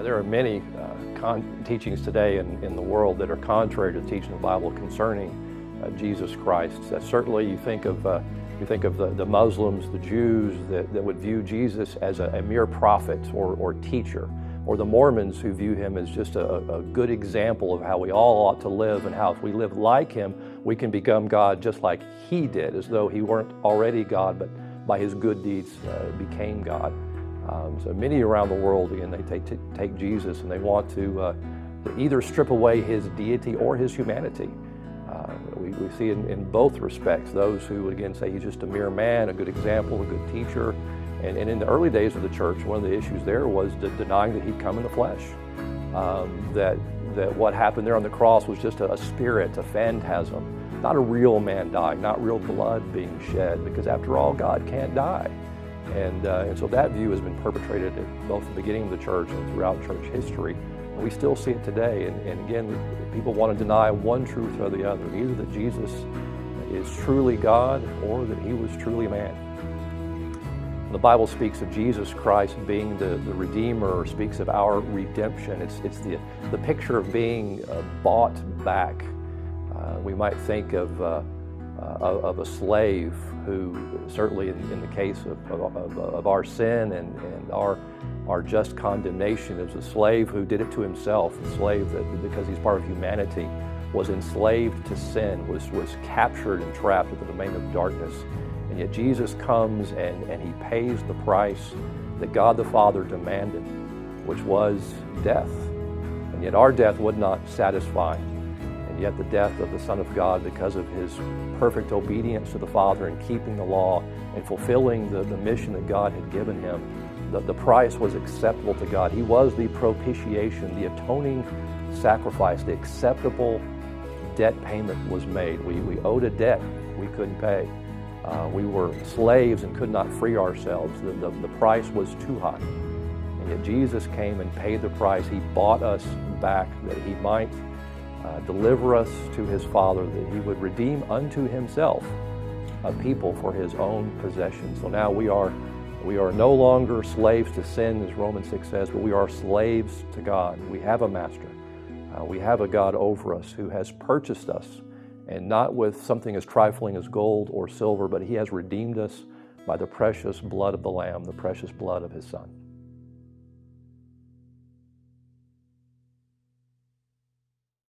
there are many teachings today in the world that are contrary to the teaching of the Bible concerning Jesus Christ. Certainly you think of the Muslims, the Jews that would view Jesus as a mere prophet or teacher, or the Mormons who view him as just a good example of how we all ought to live, and how if we live like him, we can become God just like he did, as though he weren't already God, but by his good deeds became God. So many around the world, again, they take Jesus and they want to either strip away his deity or his humanity. We see in both respects those who would again say he's just a mere man, a good example, a good teacher. And in the early days of the church, one of the issues there was denying that he'd come in the flesh. That what happened there on the cross was just a spirit, a phantasm, not a real man dying, not real blood being shed, because after all, God can't die. And so that view has been perpetrated at both the beginning of the church and throughout church history. We still see it today, and again, people want to deny one truth or the other, either that Jesus is truly God or that he was truly man. The Bible speaks of Jesus Christ being the Redeemer, or speaks of our redemption. It's the picture of being bought back. We might think of a slave who, certainly in the case of our sin and our just condemnation, is a slave who did it to himself, a slave that, because he's part of humanity, was enslaved to sin, was captured and trapped in the domain of darkness. And yet Jesus comes and he pays the price that God the Father demanded, which was death. And yet our death would not satisfy. And yet the death of the Son of God, because of his perfect obedience to the Father and keeping the law and fulfilling the mission that God had given him, the price was acceptable to God. He was the propitiation, the atoning sacrifice, the acceptable debt payment was made. We owed a debt we couldn't pay. We were slaves and could not free ourselves. The price was too high. And yet Jesus came and paid the price. He bought us back that he might deliver us to his Father, that he would redeem unto himself a people for his own possession. So now we are no longer slaves to sin, as Romans 6 says, but we are slaves to God. We have a master. We have a God over us who has purchased us, and not with something as trifling as gold or silver, but he has redeemed us by the precious blood of the Lamb, the precious blood of his Son.